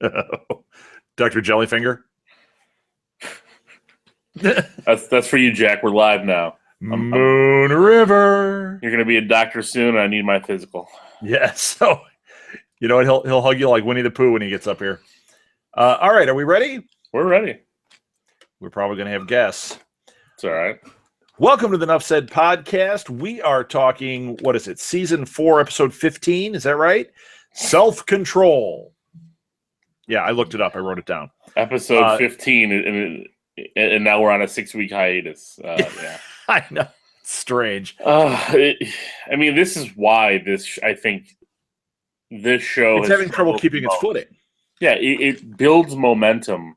Dr. Jellyfinger. That's for you, Jack. We're live now. Moon River. You're going to be a doctor soon. I need my physical. Yeah, so you know what? He'll hug you like Winnie the Pooh when he gets up here. All right, are we ready? We're ready. We're probably going to have guests. It's all right. Welcome to the Nuff s4e15 podcast. We are talking, what is it, season 4, episode 15? Is that right? Self-control. Yeah, I looked it up. I wrote it down. Episode 15, and now we're on a 6-week hiatus. Yeah, I know. It's strange. I mean, this is why I think this show is having trouble keeping its footing. Yeah, it builds momentum.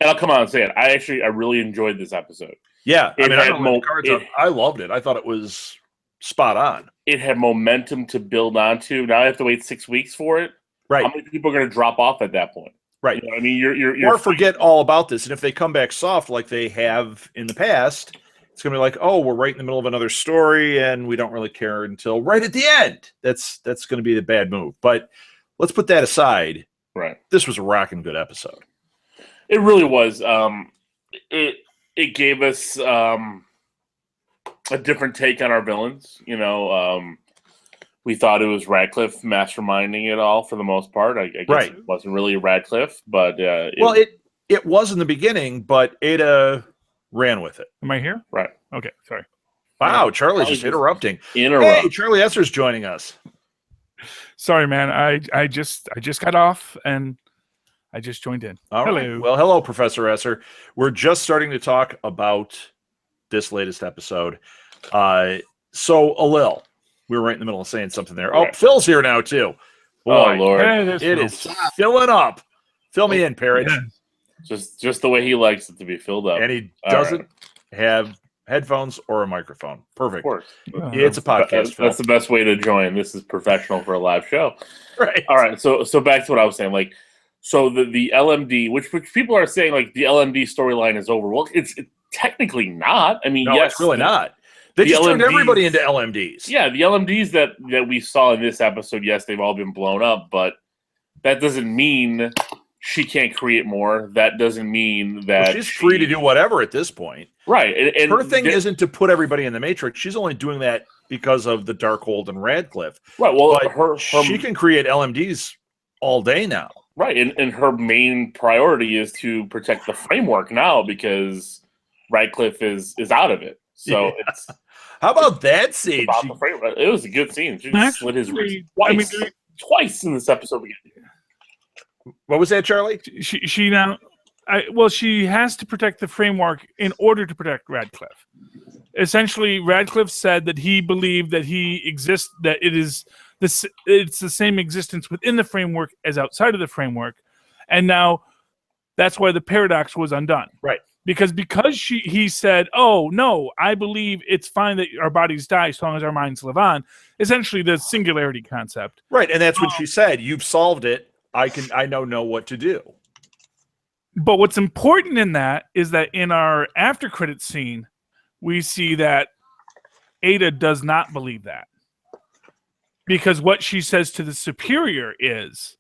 And I'll come out and say it. I really enjoyed this episode. Yeah, I loved it. I thought it was spot on. It had momentum to build onto. Now I have to wait 6 weeks for it. Right. How many people are going to drop off at that point? Right. You know, I mean, you're forget all about this. And if they come back soft like they have in the past, it's going to be like, oh, we're right in the middle of another story, and we don't really care until right at the end. That's going to be the bad move. But let's put that aside. Right. This was a rocking good episode. It really was. It gave us a different take on our villains. You know, we thought it was Radcliffe masterminding it all for the most part. I guess It wasn't really Radcliffe, but it was in the beginning, but Ada ran with it. Am I here? Right. Okay. Sorry. Wow, Charlie's just interrupting. Hey, Charlie Esser's joining us. Sorry, man. I just got off and I just joined in. All hello. Right. Well, hello, Professor Esser. We're just starting to talk about this latest episode. So, Alil, we were right in the middle of saying something there. Right. Oh, Phil's here now, too. Boy, oh, Lord. It is filling up. Fill me in, Parrot. Yeah. Just the way he likes it to be filled up. And he doesn't have headphones or a microphone. Perfect. Of course. It's a podcast. That's the best way to join. This is professional for a live show. Right. All right. So back to what I was saying. Like, so the LMD, which people are saying like the LMD storyline is over. Well, it's technically not. I mean, yes, it's really not. They just turned everybody into LMDs. Yeah, the LMDs that we saw in this episode, yes, they've all been blown up, but that doesn't mean she can't create more. That doesn't mean that she's free to do whatever at this point. Right. And her thing isn't to put everybody in the Matrix. She's only doing that because of the Darkhold and Radcliffe. Right. Well, she can create LMDs all day now. Right. And her main priority is to protect the framework now because Radcliffe is out of it. So it's how about that scene? It was a good scene. She slit his wrist twice in this episode. What was that, Charlie? She now, she has to protect the framework in order to protect Radcliffe. Essentially, Radcliffe said that he believed that he exists, that it's the same existence within the framework as outside of the framework, and now that's why the paradox was undone. Right. Because he said, oh, no, I believe it's fine that our bodies die as long as our minds live on. Essentially, the singularity concept. Right, and that's what she said. You've solved it. I know what to do. But what's important in that is that in our after credit scene, we see that Ada does not believe that. Because what she says to the superior is,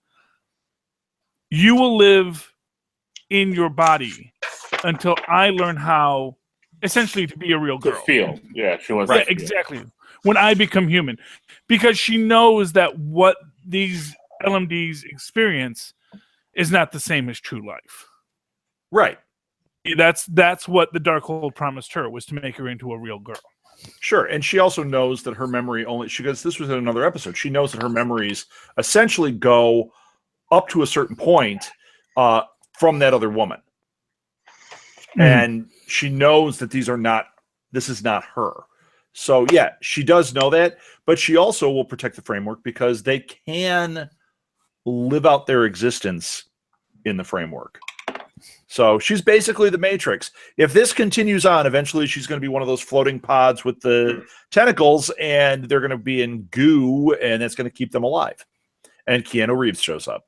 you will live in your body until I learn how, essentially, to be a real girl. To feel. Yeah, she wants to feel. Exactly. When I become human. Because she knows that what these LMDs experience is not the same as true life. Right. That's what the Darkhold promised her, was to make her into a real girl. Sure. And she also knows that her memory because this was in another episode, she knows that her memories essentially go up to a certain point from that other woman. Mm-hmm. And she knows that this is not her. So yeah, she does know that, but she also will protect the framework because they can live out their existence in the framework. So she's basically the Matrix. If this continues on, eventually she's going to be one of those floating pods with the tentacles, and they're going to be in goo, and that's going to keep them alive. And Keanu Reeves shows up.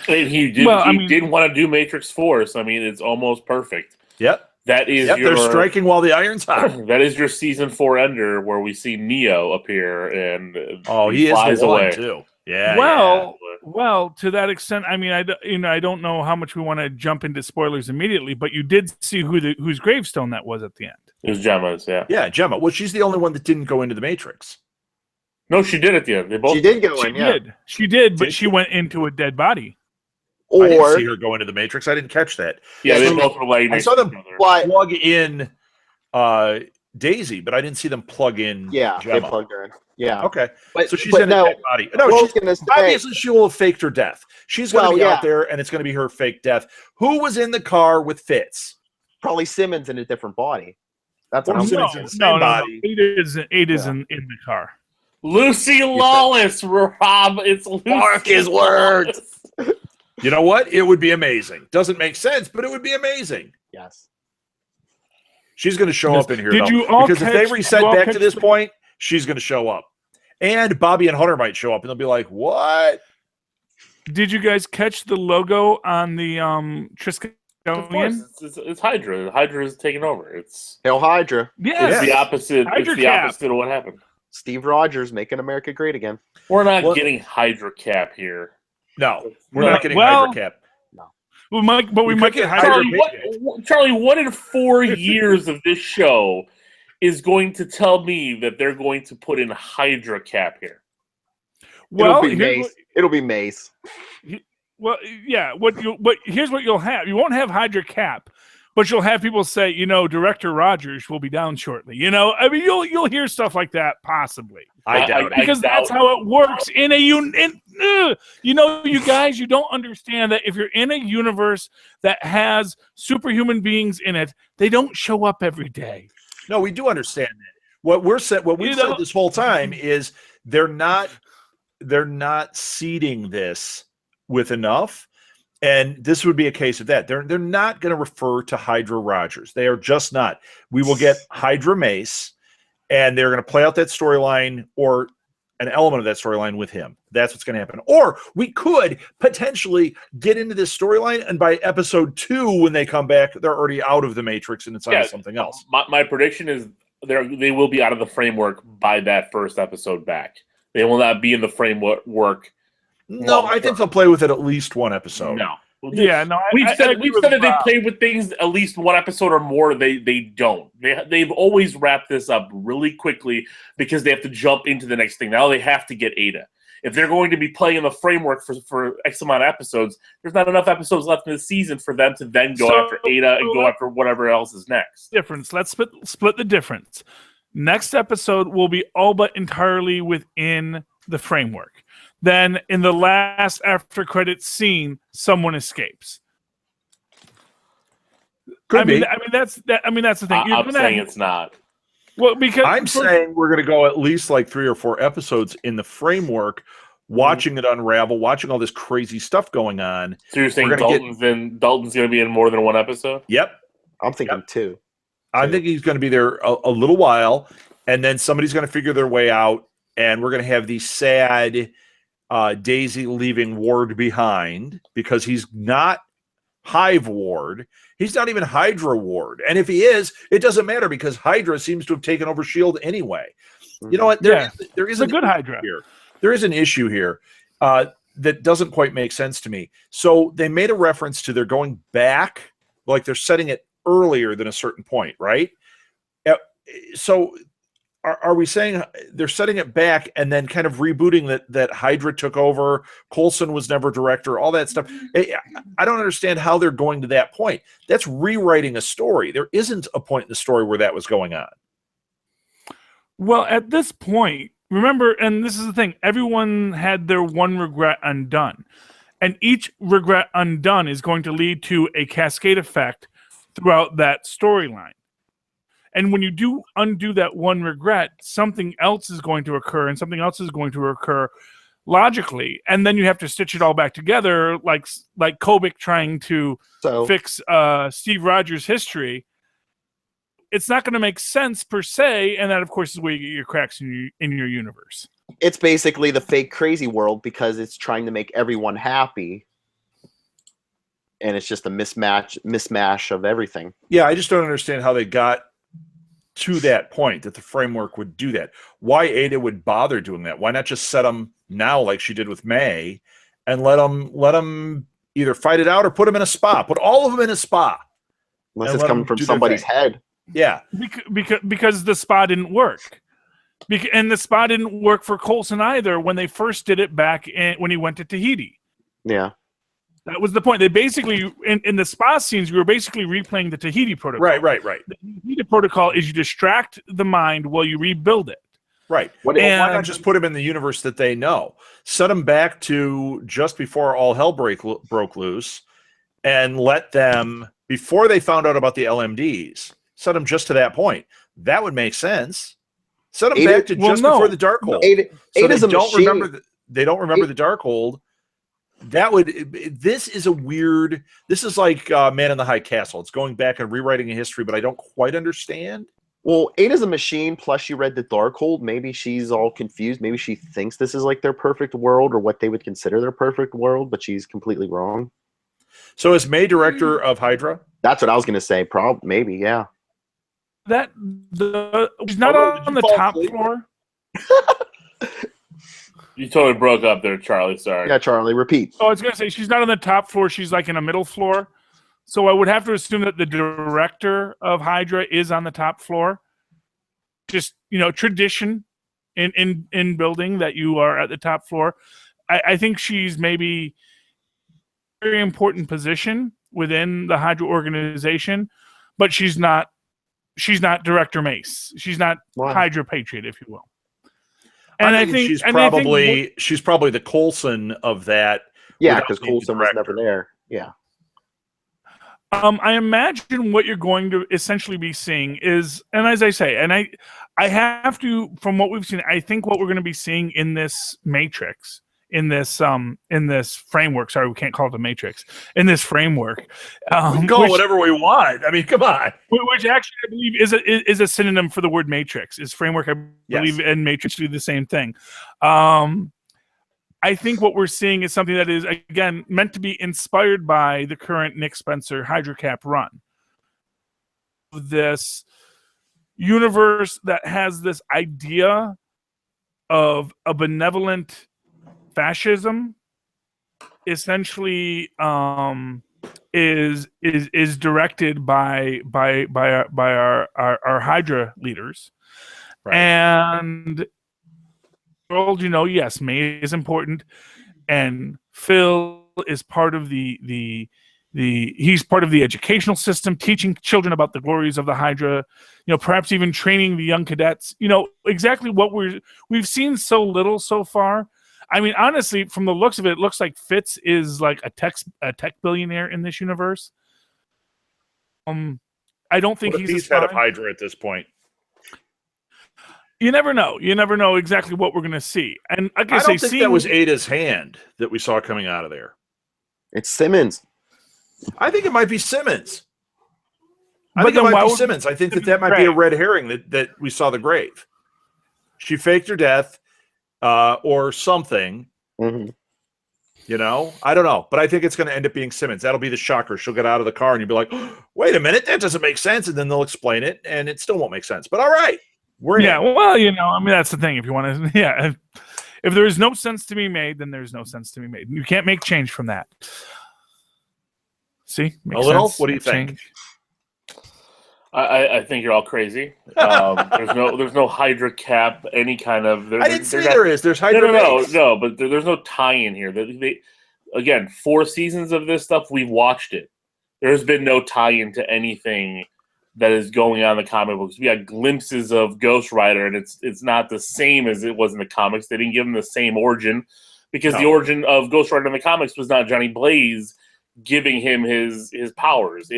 And he did want to do Matrix 4, so I mean, it's almost perfect. Yep. That is they're striking while the iron's hot. That is your season 4 ender, where we see Neo appear, and he flies is the away. One too. Yeah. Well, to that extent, I mean, I don't know how much we want to jump into spoilers immediately, but you did see whose gravestone that was at the end. It was Gemma's, yeah. Yeah, Gemma. Well, she's the only one that didn't go into the Matrix. No, she did at the end. They both She did go in, yeah. She did, but Did she she? went into a dead body. I didn't Or see her go into the Matrix. I didn't catch that. Yeah, Yeah, they so both were laying I next saw to them each other. but plug in Daisy, but I didn't see them plug in yeah, Gemma. they plugged her in. Yeah. Okay. But So she's but in a no, dead body. No, what I was she's gonna say, obviously she will have faked her death. She's going to Well, be yeah. out there, and it's going to be her fake death. Who was in the car with Fitz? probably Simmons in a different body. That's what Or I'm Simmons thinking. in the same body. Eight is in the car. Lucy Lawless, Rob. It's Lucy Mark his words. Lawless. You know what? It would be amazing. Doesn't make sense, but it would be amazing. Yes. She's going to show Yes. up in here, Did though, you all because if they catch- reset you all back to catch this the- point, she's going to show up. And Bobby and Hunter might show up, and they'll be like, what? Did you guys catch the logo on the Of course, Triskelion? it's Hydra. Hydra is taking over. It's Hail Hydra. Yes. the opposite. Hydra It's the cap. opposite of what happened. Steve Rogers making America great again. We're not Well- getting Hydra cap here. No, we're No, not getting well- Hydra Cap. We might, but we We might could get get Hydra. Hydra- Charlie, what in 4 years of this show is going to tell me that they're going to put in Hydra cap here? Well, It'll be here's Mace. It'll be Mace. Well, yeah. Here's what you'll have. You won't have Hydra Cap, but you'll have people say, Director Rogers will be down shortly. I mean, you'll hear stuff like that possibly I doubt it. because that's how it works in a you guys, you don't understand that if you're in a universe that has superhuman beings in it, they don't show up every day. No, we do understand that. What we've said this whole time is they're not seeding this with enough, and this would be a case of that. They're not going to refer to Hydra Rogers. They are just not. We will get Hydra Mace, and they're going to play out that storyline or an element of that storyline with him. That's what's going to happen. Or we could potentially get into this storyline, and by episode 2, when they come back, they're already out of the Matrix and it's on to something else. My prediction is they will be out of the framework by that first episode back. They will not be in the framework. No, I think they'll play with it at least one episode. No. Yeah, no. We've I said agree with that they Rob. play with things at least one episode or more. They don't. They've always wrapped this up really quickly because they have to jump into the next thing. Now they have to get Ada. If they're going to be playing in the framework for X amount of episodes, there's not enough episodes left in the season for them to then go after Ada and go after whatever else is next. Difference. Let's split the difference. Next episode will be all but entirely within the framework. Then in the last after credits scene, someone escapes. Could be. That's the thing. You're I'm gonna saying have- it's not. well because I'm saying we're going to go at least like 3 or 4 episodes in the framework, watching it unravel, watching all this crazy stuff going on. So you're saying We're gonna Dalton's going to be in more than one episode? Yep. I'm thinking 2. I think he's going to be there a little while, and then somebody's going to figure their way out, and we're going to have the sad Daisy leaving Ward behind because he's not Hive Ward. He's not even Hydra Ward. And if he is, it doesn't matter because Hydra seems to have taken over S.H.I.E.L.D. anyway. You know what? There is it's a good Hydra. here. There is an issue here that doesn't quite make sense to me. So they made a reference to they're going back, like they're setting it earlier than a certain point, right? So are we saying they're setting it back and then kind of rebooting that Hydra took over, Coulson was never director, all that stuff? I don't understand how they're going to that point. That's rewriting a story. There isn't a point in the story where that was going on. Well, at this point, remember, and this is the thing, everyone had their one regret undone. And each regret undone is going to lead to a cascade effect throughout that storyline. And when you do undo that one regret, something else is going to occur and something else is going to occur logically. And then you have to stitch it all back together like Kobik trying to fix Steve Rogers' history. It's not going to make sense per se, and that, of course, is where you get your cracks in your universe. It's basically the fake crazy world because it's trying to make everyone happy, and it's just a mismatch of everything. Yeah, I just don't understand how they got to that point that the framework would do that. Why Ada would bother doing that? Why not just set them now like she did with May and let them either fight it out or put them in a spa. Put all of them in a spa. Unless it's coming from somebody's head. Yeah. Because the spa didn't work. And the spa didn't work for Coulson either when they first did it back when he went to Tahiti. Yeah. That was the point. They basically, in the spa scenes, we were basically replaying the Tahiti protocol. Right. The Tahiti protocol is you distract the mind while you rebuild it. Right. Why not just put them in the universe that they know? Set them back to just before all hell broke loose and let them, before they found out about the LMDs, set them just to that point. That would make sense. Set them back to before the Darkhold. So they don't remember the Darkhold. That would. This is a weird. This is like Man in the High Castle. It's going back and rewriting a history, but I don't quite understand. Well, Ada's a machine. Plus, she read the Darkhold. Maybe she's all confused. Maybe she thinks this is like their perfect world, or what they would consider their perfect world, but she's completely wrong. So, is May director of Hydra? That's what I was going to say. Maybe, yeah. She's not on the top floor. You totally broke up there, Charlie. Sorry. Yeah, Charlie, repeat. Oh, I was going to say she's not on the top floor. She's like in a middle floor. So I would have to assume that the director of Hydra is on the top floor. Just, tradition in building that you are at the top floor. I think she's maybe a very important position within the Hydra organization, but she's not Director Mace. She's not Hydra Patriot, if you will. And I think she's probably the Coulson of that. Yeah, because Coulson was never there. Yeah. I imagine what you're going to essentially be seeing is, and as I say, and I have to, from what we've seen, I think what we're going to be seeing in this Matrix, in this framework. Sorry, we can't call it a Matrix. In this framework, we can call it whatever we want. I mean, come on. Which actually, I believe, is a synonym for the word Matrix. Is framework? I believe, and Matrix do the same thing. I think what we're seeing is something that is, again, meant to be inspired by the current Nick Spencer HydraCap run. This universe that has this idea of a benevolent fascism essentially is directed by our Hydra leaders. Right. And world, yes, May is important, and Phil is part of he's part of the educational system, teaching children about the glories of the Hydra, perhaps even training the young cadets. Exactly what we've seen so little so far. I mean, honestly, from the looks of it, it looks like Fitz is like a tech billionaire in this universe. I don't think he's head of Hydra at this point. You never know. You never know exactly what we're going to see. And I don't think that was Ada's hand that we saw coming out of there. It's Simmons. I think it might be Simmons. I think it might be Simmons. I think that might be a red herring that we saw the grave. She faked her death or something. Mm-hmm. I don't know. But I think it's going to end up being Simmons. That'll be the shocker. She'll get out of the car and you'll be like, wait a minute, that doesn't make sense. And then they'll explain it and it still won't make sense. But all right. That's the thing. If you want to, if there is no sense to be made, then there's no sense to be made. You can't make change from that. See, Alil, what do you think? I think you're all crazy. There's no Hydra cap, any kind of. I didn't say there is. There's Hydra. No, but there's no tie-in here. Again, 4 seasons of this stuff, we've watched it. There's been no tie-in to anything that is going on in the comic books. We got glimpses of Ghost Rider, and it's not the same as it was in the comics. They didn't give him the same origin because the origin of Ghost Rider in the comics was not Johnny Blaze giving him his powers.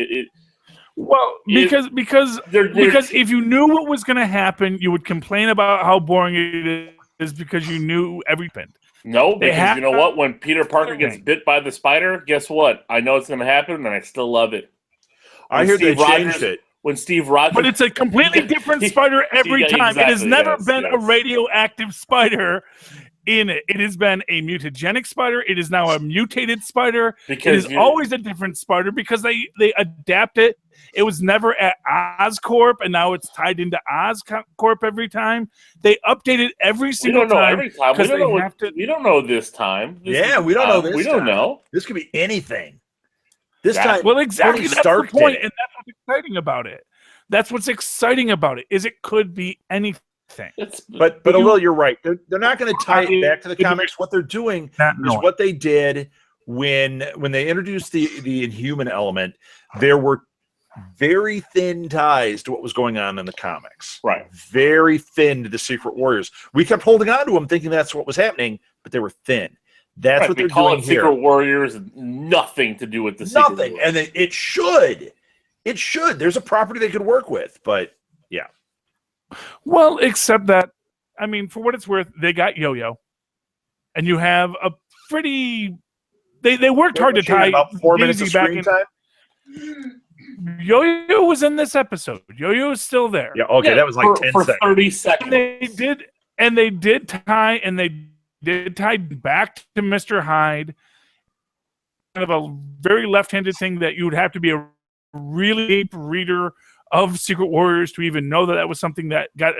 Because if you knew what was going to happen, you would complain about how boring it is because you knew everything. No, because you know what? When Peter Parker gets bit by the spider, guess what? I know it's going to happen, and I still love it. I hear they changed it. When Steve Rogers... But it's a completely different spider every time. Exactly, it has never been a radioactive spider in it. It has been a mutagenic spider. It is now a mutated spider. Because it is always a different spider because they adapt it. It was never at Oscorp, and now it's tied into Oscorp every time. They update it every single time. Every time. We don't know this time. We don't know this. We don't know. This could be anything. This time, well, exactly. That's the point, and that's what's exciting about it. That's what's exciting about it. Is it could be anything. But Alil, you're right. They're not going to tie it back to the comics. What they're doing is what they did when they introduced the Inhuman element. There were very thin ties to what was going on in the comics. Right. Very thin to the Secret Warriors. We kept holding on to them, thinking that's what was happening, but they were thin. That's what they're doing here. Secret Warriors, nothing to do with the Secret Warriors. And it should. It should. There's a property they could work with, but yeah. Well, except that, I mean, for what it's worth, they got Yo-Yo, and you have a pretty. They worked hard to tie about 4 minutes of back screen time. Yo-Yo was in this episode. Yo-Yo is still there. Yeah, okay, that was like 10 for seconds. 30 seconds. They did tie back to Mr. Hyde. Kind of a very left-handed thing that you would have to be a really deep reader of Secret Warriors to even know that was something that got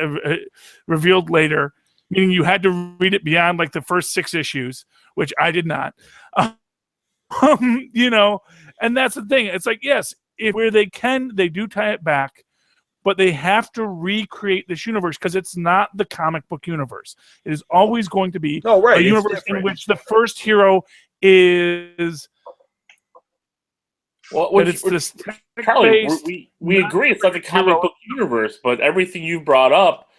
revealed later. Meaning you had to read it beyond like the first 6 issues, which I did not. You know, and that's the thing. It's like, yes, where they can, they do tie it back, but they have to recreate this universe because it's not the comic book universe. It is always going to be a universe in which the first hero is. Well, Charlie, we agree it's not the comic book universe, but everything you brought up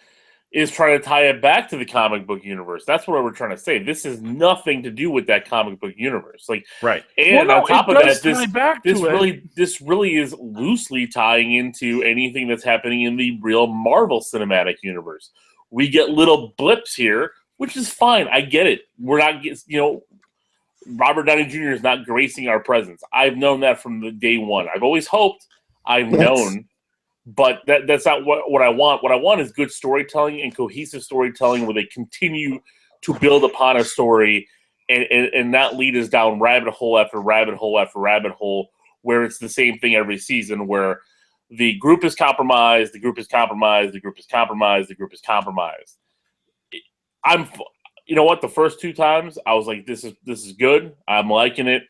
is trying to tie it back to the comic book universe. That's what we're trying to say. This has nothing to do with that comic book universe. Like, right. And on top of that, this really is loosely tying into anything that's happening in the real Marvel Cinematic Universe. We get little blips here, which is fine. I get it. We're not, Robert Downey Jr. is not gracing our presence. I've known that from the day one. I've always hoped. I've known. But that's not what I want. What I want is good storytelling and cohesive storytelling where they continue to build upon a story and not lead us down rabbit hole after rabbit hole after rabbit hole where it's the same thing every season where the group is compromised, the group is compromised, the group is compromised, the group is compromised. You know what? The first 2 times I was like, this is good. I'm liking it.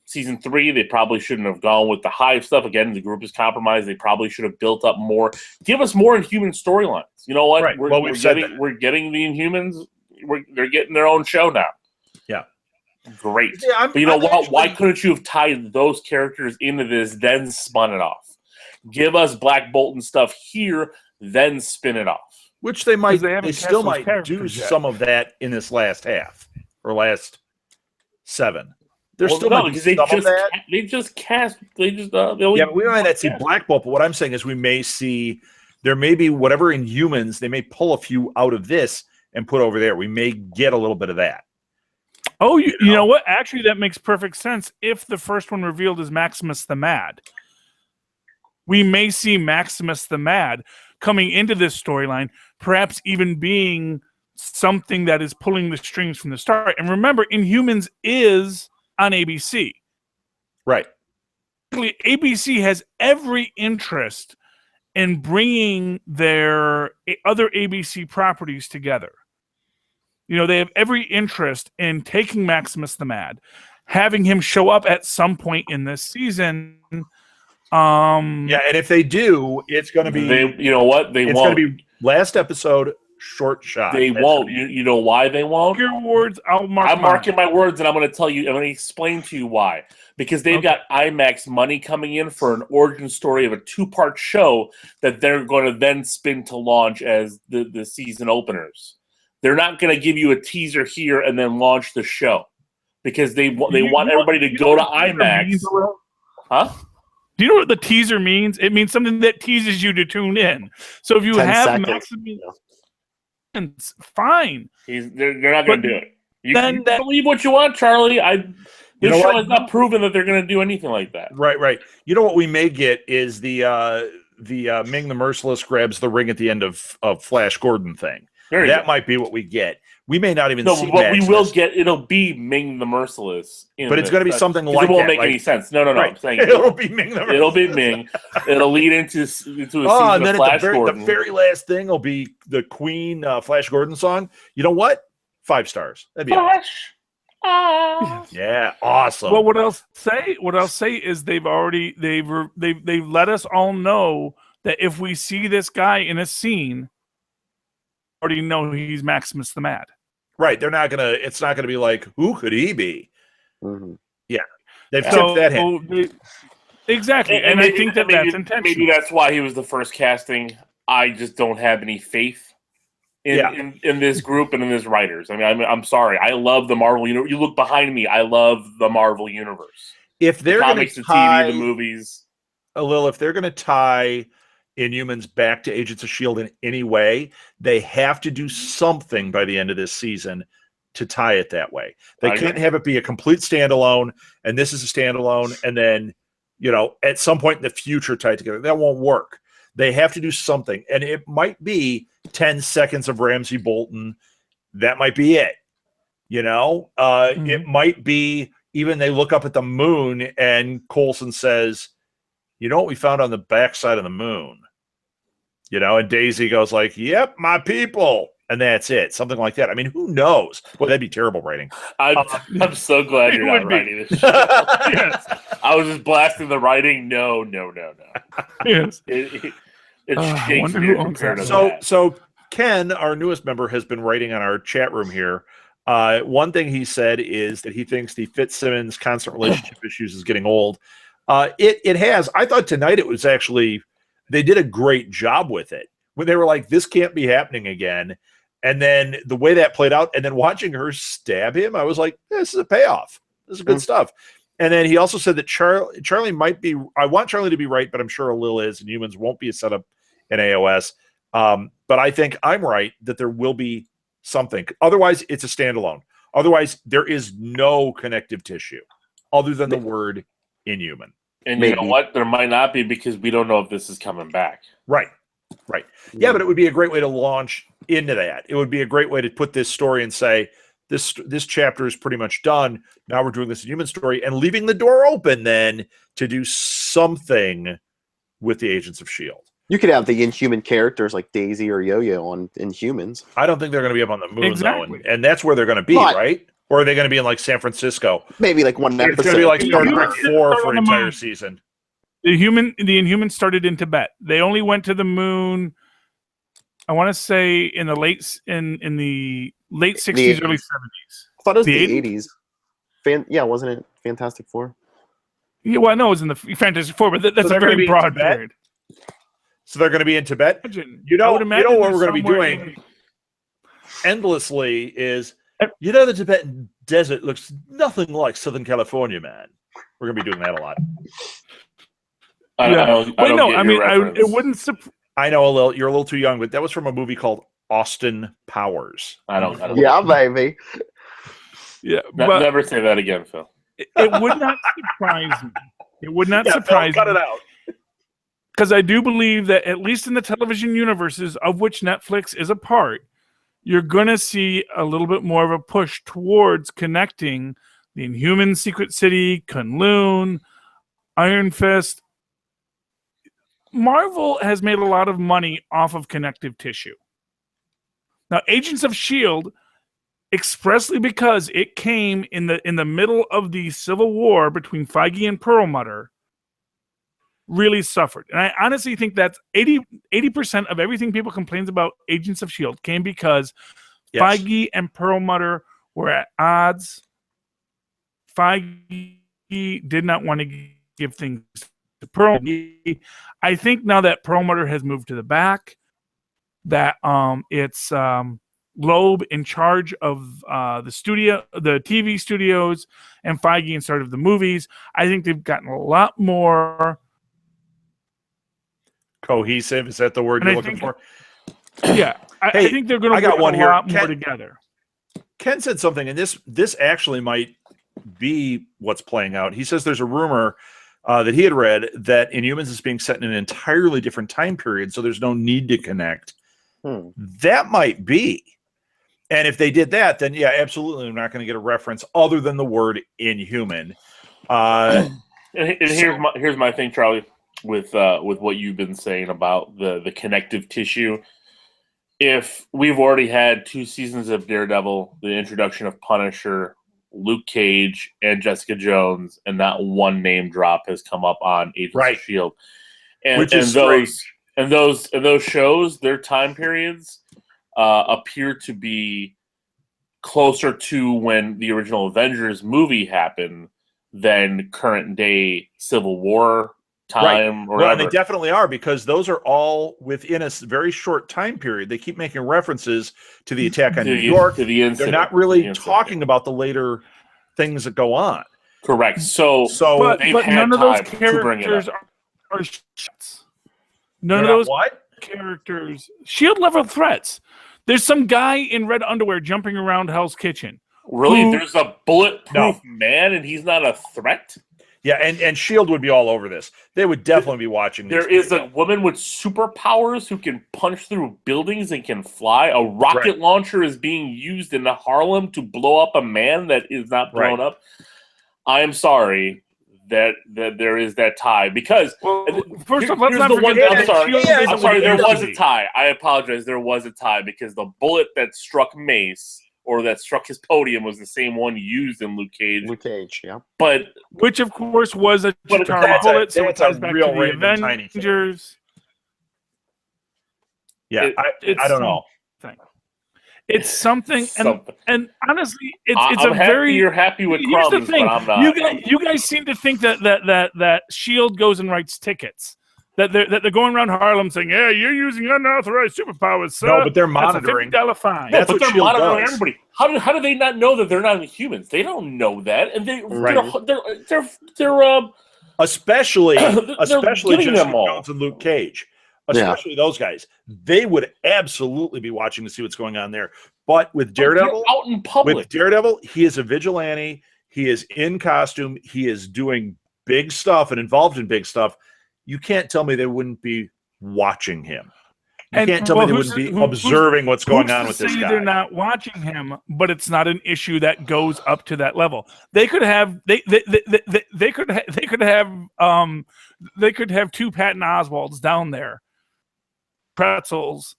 Season 3, they probably shouldn't have gone with the Hive stuff. Again, the group is compromised. They probably should have built up more. Give us more Inhuman storylines. You know what? Right. We're getting the Inhumans. They're getting their own show now. Yeah. Great. Yeah, but you know what? Why couldn't you have tied those characters into this, then spun it off? Give us Black Bolt and stuff here, then spin it off. Which they might. They still might do some of that in this last half or last 7. They're still because they just cast. But we might not see Black Bolt. But what I'm saying is, we may see there may be whatever Inhumans. They may pull a few out of this and put over there. We may get a little bit of that. Oh, you know what? Actually, that makes perfect sense. If the first one revealed is Maximus the Mad, we may see Maximus the Mad coming into this storyline, perhaps even being something that is pulling the strings from the start. And remember, Inhumans is on ABC. Right. ABC has every interest in bringing their other ABC properties together. They have every interest in taking Maximus the Mad, having him show up at some point in this season. And if they do, it's going to be. It's going to be last episode. Short shot. They won't. You know why they won't? Your words. I'm marking my words, and I'm going to tell you. I'm going to explain to you why. Because they've got IMAX money coming in for an origin story of a 2-part show that they're going to then spin to launch as the season openers. They're not going to give you a teaser here and then launch the show because they want everybody to go to IMAX. Huh? Do you know what the teaser means? It means something that teases you to tune in. So if you have Maximus. It's fine. They're not going to do it. You believe what you want, Charlie. This show has not proven that they're going to do anything like that. Right. You know what we may get is the Ming the Merciless grabs the ring at the end of Flash Gordon thing. That might be what we get. We may not even No, see but we will Maximus, get. It'll be Ming the Merciless. but it's going to be something 'cause like it won't that. make Like, any sense. No. right. I'm saying It'll be Ming the it'll be Merciless. Ming. It'll lead into a season and of then Flash at the Gordon. very last thing will be the Queen Flash Gordon song. You know what? 5 stars. That'd be awesome. Flash. Ah. Yeah, awesome. Well, what I'll say is they've let us all know that if we see this guy in a scene, already know he's Maximus the Mad. Right. They're not gonna. It's not gonna be like, who could he be? Mhm. Yeah, they've tipped that hint. Exactly, and maybe, I think that's intentional. Maybe that's why he was the first casting. I just don't have any faith in this group and in this writers. I mean, I'm sorry. I love the Marvel universe. You look behind me. I love the Marvel universe. If they're going comics, to the tie TV, the movies, Alil, if they're going to tie Inhumans back to Agents of S.H.I.E.L.D. in any way, they have to do something by the end of this season to tie it that way. They can't have it be a complete standalone, and this is a standalone, and then, at some point in the future tie it together. That won't work. They have to do something, and it might be 10 seconds of Ramsey Bolton. That might be it. It might be even they look up at the moon and Coulson says, you know what we found on the backside of the moon? And Daisy goes like, yep, my people. And that's it. Something like that. I mean, who knows? Boy, that'd be terrible writing. I'm so glad you're not writing this shit. Yes. I was just blasting the writing. No. Yes. It's Shakespeare compared to that. So Ken, our newest member, has been writing on our chat room here. One thing he said is that he thinks the Fitzsimmons constant relationship issues is getting old. It has. I thought tonight it was actually, they did a great job with it. When they were like, this can't be happening again. And then the way that played out, and then watching her stab him, I was like, this is a payoff. This is good stuff. And then he also said that Charlie might be, I want Charlie to be right, but I'm sure Alil is, and Humans won't be a setup in AOS. But I think I'm right that there will be something. Otherwise, it's a standalone. Otherwise, there is no connective tissue other than the word Inhuman. And you know what? There might not be because we don't know if this is coming back. Right. Yeah, but it would be a great way to launch into that. It would be a great way to put this story and say, this chapter is pretty much done. Now we're doing this Inhuman story and leaving the door open then to do something with the Agents of S.H.I.E.L.D. You could have the Inhuman characters like Daisy or Yo-Yo on Inhumans. I don't think they're going to be up on the moon, though. And that's where they're going to be, right? Or are they going to be in, like, San Francisco? Maybe, like, one episode. It's going to be like Star Trek 4 for an entire season. The Inhumans started in Tibet. They only went to the moon, I want to say, in the late 60s, early 70s. I thought it was the 80s. Yeah, wasn't it Fantastic Four? Yeah, well, I know it was in the Fantastic Four, but that's a very broad period. So they're going to be in Tibet? You know what we're going to be doing endlessly is, the Tibetan desert looks nothing like Southern California, man. We're going to be doing that a lot. It wouldn't surprise. I know, you're a little too young, but that was from a movie called Austin Powers. I don't yeah, baby. Yeah, but never say that again, Phil. It would not surprise me. It would not surprise Phil, cut me. it out. Because I do believe that, at least in the television universes of which Netflix is a part, you're going to see a little bit more of a push towards connecting the Inhuman Secret City, Kunlun, Iron Fist. Marvel has made a lot of money off of connective tissue. Now, Agents of S.H.I.E.L.D., expressly because it came in the middle of the civil war between Feige and Perlmutter, really suffered. And I honestly think that's 80% of everything people complain about Agents of S.H.I.E.L.D. came because Feige and Perlmutter were at odds. Feige did not want to give things to Perlmutter. I think now that Perlmutter has moved to the back, that it's Loeb in charge of the TV studios, and Feige in charge of the movies. I think they've gotten a lot more cohesive. Is that the word you're looking for? Yeah, I think they're going to work a lot more together. Ken said something, and this actually might be what's playing out. He says there's a rumor that he had read that Inhumans is being set in an entirely different time period, so there's no need to connect. That might be. And if they did that, then yeah, absolutely, I'm not going to get a reference other than the word Inhuman. And here's my thing, Charlie, with what you've been saying about the connective tissue. If we've already had 2 seasons of Daredevil, the introduction of Punisher, Luke Cage, and Jessica Jones, and not one name drop has come up on Agents of S.H.I.E.L.D. And those shows, their time periods appear to be closer to when the original Avengers movie happened than current day Civil War time or whatever. Well, they definitely are, because those are all within a very short time period. They keep making references to the attack on New York. To the incident. They're not really talking about the later things that go on. Correct. So but none of those characters are shots. None of those characters S.H.I.E.L.D. level threats. There's some guy in red underwear jumping around Hell's Kitchen. Really? There's a bulletproof man, and he's not a threat? Yeah, and S.H.I.E.L.D. would be all over this. They would definitely be watching this. There is a woman with superpowers who can punch through buildings and can fly. A rocket launcher is being used in Harlem to blow up a man that is not blown up. I am sorry that there is that tie, because first of all, let's not forget. I'm sorry. There was a tie. I apologize. There was a tie, because the bullet that struck Mace, or that struck his podium, was the same one used in Luke Cage. Luke Cage, yeah. But which, of course, was a Chitauri bullet, so it ties back to the Avengers. Yeah, I don't know. It's something, and honestly, it's I'm a happy very. You're happy with Here's crumbs, the thing: but I'm not. you guys seem to think that S.H.I.E.L.D. goes and writes tickets. That they're going around Harlem saying, "Yeah, you're using unauthorized superpowers, sir." No, but they're monitoring. That's a $50 fine. No, but they're monitoring everybody. How do they not know that they're not humans? They don't know that, and they're especially getting Jessica them all. Jones and Luke Cage, especially those guys. They would absolutely be watching to see what's going on there. But with Daredevil, out in public, he is a vigilante. He is in costume. He is doing big stuff and involved in big stuff. You can't tell me they wouldn't be watching him. You can't tell me they wouldn't be observing what's going on with this guy. They're not watching him, but it's not an issue that goes up to that level. They could have they could have 2 Patton Oswalds down there, pretzels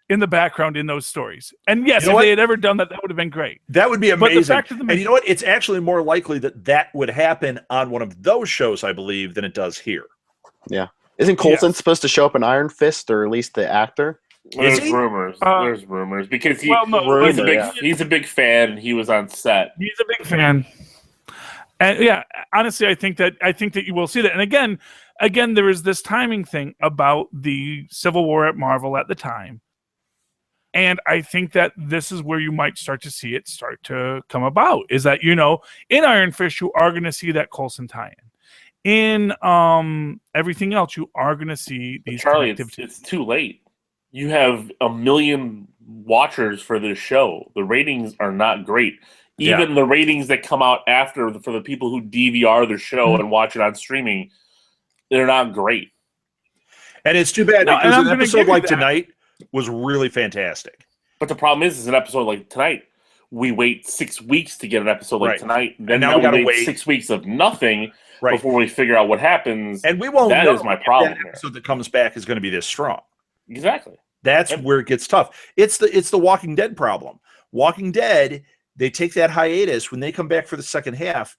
in the background in those stories. And yes, if they had ever done that, that would have been great. That would be amazing. And you know what? It's actually more likely that would happen on one of those shows, I believe, than it does here. Yeah. Isn't Coulson supposed to show up in Iron Fist, or at least the actor? There's rumors. There's rumors, because he's a big fan. He was on set. He's a big fan. And yeah, honestly, I think that you will see that. And again, there is this timing thing about the Civil War at Marvel at the time. And I think that this is where you might start to see it start to come about, is that, in Iron Fist, you are going to see that Coulson tie-in. In everything else, you are going to see these. Charlie, it's too late. You have 1 million watchers for this show. The ratings are not great. Even the ratings that come out after, for the people who DVR the show and watch it on streaming, they're not great. And it's too bad, because an episode like tonight was really fantastic. But the problem is an episode like tonight, we wait 6 weeks to get an episode like tonight. Then now we gotta wait 6 weeks of nothing before we figure out what happens. And we won't know. That is my problem. That episode that comes back is going to be this strong. Exactly. That's where it gets tough. It's the Walking Dead problem. Walking Dead, they take that hiatus. When they come back for the second half,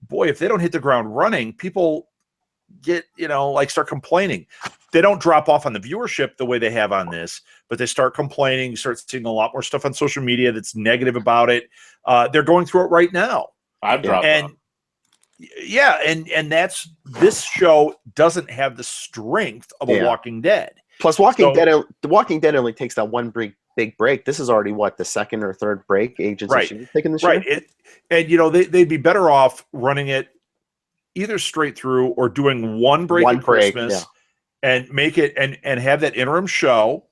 boy, if they don't hit the ground running, people get, start complaining. They don't drop off on the viewership the way they have on this, but they start complaining. You start seeing a lot more stuff on social media that's negative about it. They're going through it right now. I've dropped off. Yeah, and that's, this show doesn't have the strength of a Walking Dead. Plus, The Walking Dead only takes that one big break. This is already the second or third break Agents of S.H.I.E.L.D. taking this year. They'd be better off running it either straight through or doing one break at Christmas and make it and have that interim show.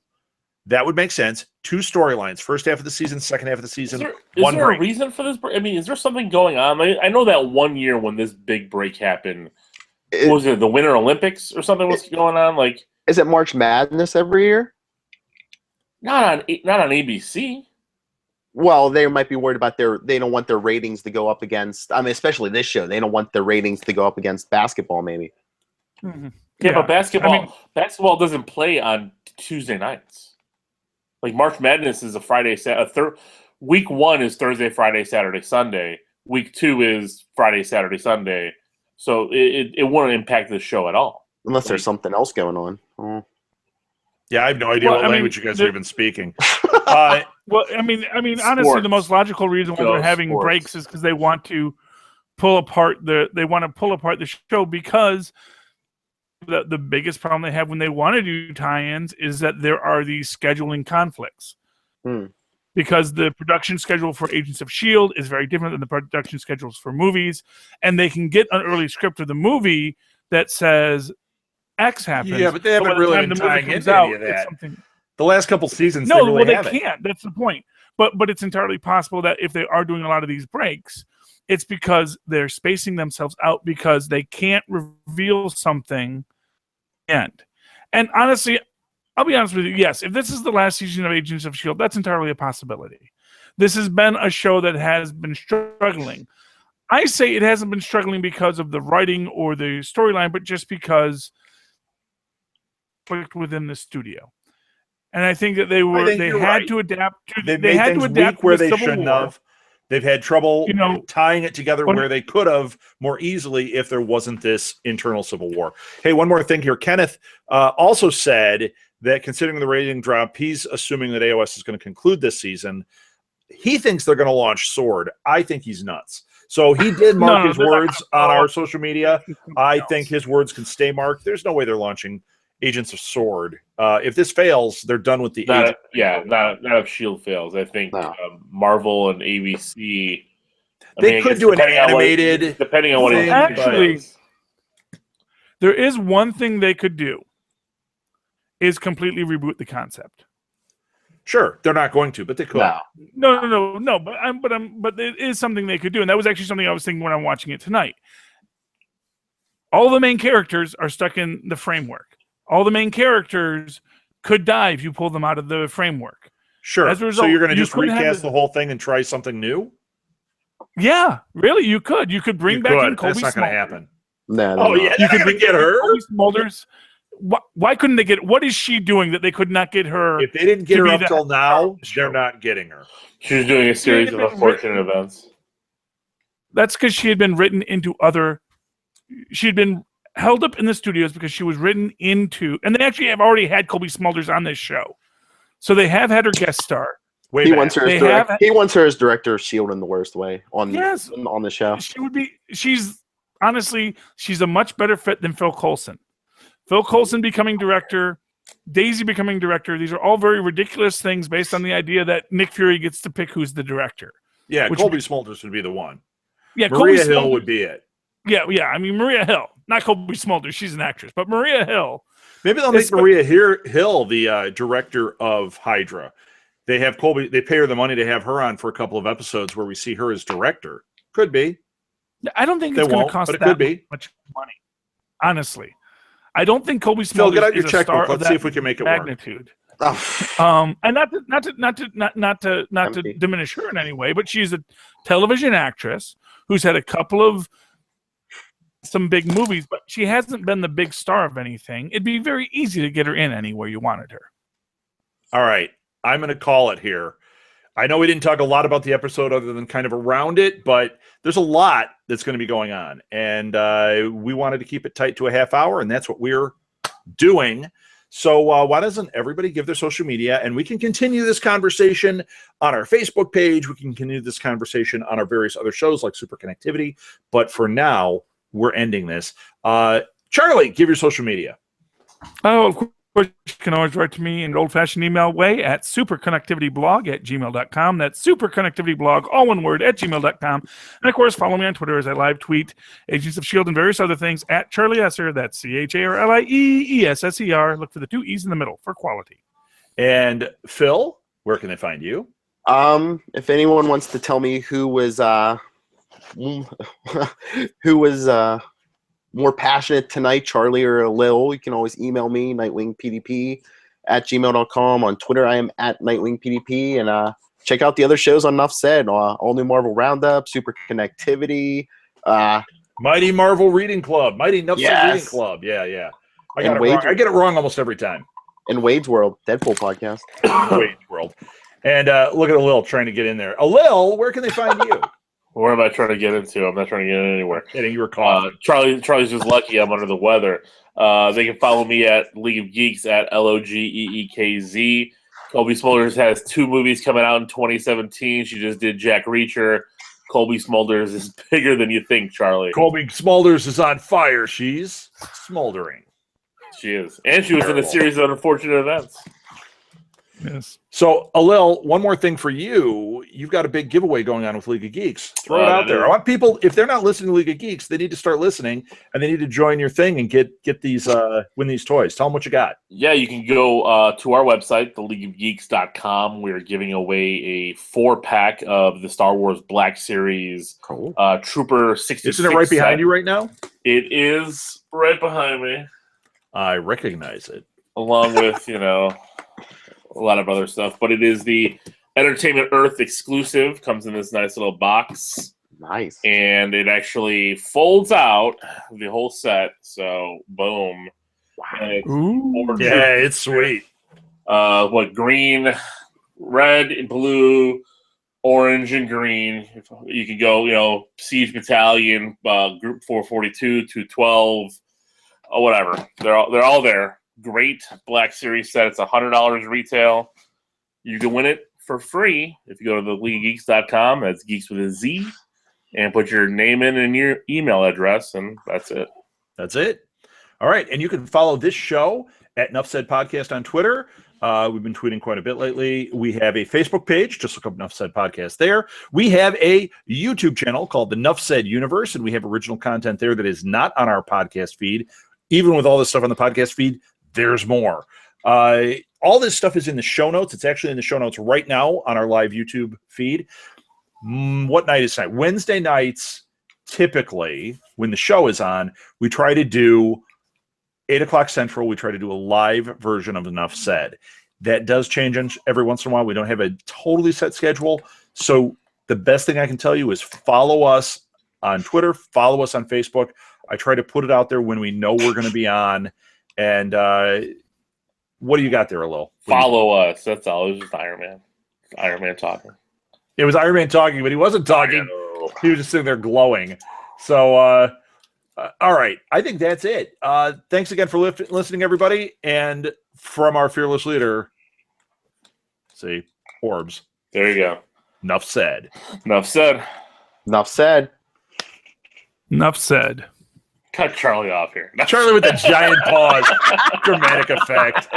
That would make sense. 2 storylines: first half of the season, second half of the season. Is there a reason for this? I mean, is there something going on? I know that one year when this big break happened, was it the Winter Olympics or something was going on? Is it March Madness every year? Not on ABC. Well, they might be worried about they don't want their ratings to go up against, I mean, especially this show. They don't want their ratings to go up against basketball, maybe. Mhm. Yeah, but basketball I mean, basketball doesn't play on Tuesday nights. Like March Madness is a Friday, week 1 is Thursday, Friday, Saturday, Sunday. Week 2 is Friday, Saturday, Sunday. So it wouldn't impact the show at all. Unless there's something else going on. Oh. Yeah, I have no idea Well, what I mean, language you guys are even speaking. well, I mean, honestly, the Sports. most logical reason why they're Go having sports. breaks is because they want to pull apart the show, because the biggest problem they have when they want to do tie-ins is that there are these scheduling conflicts. Because the production schedule for Agents of S.H.I.E.L.D. is very different than the production schedules for movies, and they can get an early script of the movie that says X happens. Yeah, but they haven't by the really time been the movie tying comes into any out, of it's that. something. The last couple seasons, No, they really well, they haven't. can't. That's the point. But it's entirely possible that if they are doing a lot of these breaks, it's because they're spacing themselves out because they can't reveal something at the end. And honestly, I'll be honest with you. Yes, if this is the last season of Agents of S.H.I.E.L.D., that's entirely a possibility. This has been a show that has been struggling. I say it hasn't been struggling because of the writing or the storyline, but just because within the studio. And I think that they had to adapt to They've they made had things to adapt weak where to the they Civil shouldn't War. have. They've had trouble tying it together when- where they could have more easily if there wasn't this internal civil war. Hey, one more thing here. Kenneth also said that considering the rating drop, he's assuming that AOS is going to conclude this season. He thinks they're going to launch S.W.O.R.D. I think he's nuts. So he did mark his words on our social media. I think his words can stay marked. There's no way they're launching Agents of S.W.O.R.D. If this fails, they're done with the not if S.H.I.E.L.D. fails. I think Marvel and ABC. They could do an animated depending on what thing. Actually, there is one thing they could do is completely reboot the concept. Sure, they're not going to, but they could. No. But it is something they could do, and that was actually something I was thinking when I'm watching it tonight. All the main characters are stuck in the framework. All the main characters could die if you pull them out of the framework. Sure. As a result, so you're going to just could recast the whole thing and try something new? Yeah, really, you could. You could bring back in Kobe That's not going to happen. No, you could get her. Kobe Smulders. Why couldn't they get? What is she doing that they could not get her? If they didn't get her up till now, they're not getting her. She was doing a series of unfortunate events. That's because she had been written into other. She had been held up in the studios because she was written into, and they actually have already had Kobe Smulders on this show, so they have had her guest star. He wants her as director of S.H.I.E.L.D. in the worst way on the show. She would be. She's honestly, she's a much better fit than Phil Coulson. Phil Coulson becoming director, Daisy becoming director. These are all very ridiculous things based on the idea that Nick Fury gets to pick who's the director. Yeah, Colby Smulders would be the one. Yeah, Maria Hill would be it. Yeah. I mean, Maria Hill, not Colby Smulders. She's an actress, but Maria Hill. Maybe they'll make Maria Hill the director of Hydra. They have Colby. They pay her the money to have her on for a couple of episodes where we see her as director. Could be. I don't think it's going to cost that much money. Honestly, I don't think Kobe Smulders get out your is a checkbook. star Let's of that see if we can make it magnitude. work. And not to diminish her in any way, but she's a television actress who's had a couple of some big movies, but she hasn't been the big star of anything. It'd be very easy to get her in anywhere you wanted her. All right, I'm going to call it here. I know we didn't talk a lot about the episode other than kind of around it, but there's a lot that's going to be going on. And we wanted to keep it tight to a half hour, and that's what we're doing. So why doesn't everybody give their social media, and we can continue this conversation on our Facebook page. We can continue this conversation on our various other shows like Super Connectivity. But for now, we're ending this. Charlie, give your social media. Oh, of course, you can always write to me in an old-fashioned email way at superconnectivityblog@gmail.com. That's superconnectivityblog, all one word, @gmail.com. And, of course, follow me on Twitter as I live tweet Agents of S.H.I.E.L.D. and various other things at Charlie Esser. That's CharlieEsser. Look for the 2 E's in the middle for quality. And, Phil, where can they find you? If anyone wants to tell me who was more passionate tonight, Charlie or Alil, you can always email me, nightwingpdp at gmail.com. On Twitter, I am at NightwingPDP. And check out the other shows on Nuff Said. All New Marvel Roundup, Super Connectivity. Mighty Marvel Reading Club. Mighty Nuff Said Yes. Reading Club. Yeah. I And got it wrong. I get it wrong almost every time. And Wade's World, Deadpool podcast. Wade's World. And look at Alil trying to get in there. Alil, where can they find you? Where am I trying to get into? I'm not trying to get in anywhere. Kidding, you were coughing. Charlie's just lucky I'm under the weather. They can follow me at League of Geeks at LOGEEKZ. Colby Smulders has 2 movies coming out in 2017. She just did Jack Reacher. Colby Smulders is bigger than you think, Charlie. Colby Smulders is on fire. She's smoldering. She is. And she was in a series of unfortunate events. Yes. So, Alil, one more thing for you. You've got a big giveaway going on with League of Geeks. Throw it out there. I want people, if they're not listening to League of Geeks, they need to start listening, and they need to join your thing and get these win these toys. Tell them what you got. Yeah, you can go to our website, theleagueofgeeks.com. We're giving away a 4-pack of the Star Wars Black Series Trooper 66. Isn't it right behind you right now? It is right behind me. I recognize it. Along with, a lot of other stuff. But it is the Entertainment Earth exclusive. Comes in this nice little box. Nice. And it actually folds out the whole set. So, boom. Wow. Ooh. Yeah, it's sweet. Green, red, and blue, orange, and green. You can go, Siege Battalion, Group 442, 212, or whatever. They're all there. Great Black Series set. It's $100 retail. You can win it for free if you go to theleaguegeeks.com. That's geeks with a Z, and put your name in and your email address, and that's it. That's it. All right, and you can follow this show at Nuff Said Podcast on Twitter. We've been tweeting quite a bit lately. We have a Facebook page. Just look up Nuff Said Podcast there. We have a YouTube channel called the Nuff Said Universe, and we have original content there that is not on our podcast feed. Even with all this stuff on the podcast feed, there's more. All this stuff is in the show notes. It's actually in the show notes right now on our live YouTube feed. What night is tonight? Wednesday nights, typically, when the show is on, we try to do 8 o'clock Central. We try to do a live version of Enough Said. That does change every once in a while. We don't have a totally set schedule. So the best thing I can tell you is follow us on Twitter, follow us on Facebook. I try to put it out there when we know we're going to be on. And what do you got there, Alil? Follow us. That's all. It was just Iron Man. Iron Man talking. It was Iron Man talking, but he wasn't talking. He was just sitting there glowing. So, all right. I think that's it. Thanks again for listening, everybody. And from our fearless leader, Orbs. There you go. Nuff said. Enough said. Enough said. Enough said. Cut Charlie off here. Charlie with the giant pause. Dramatic effect.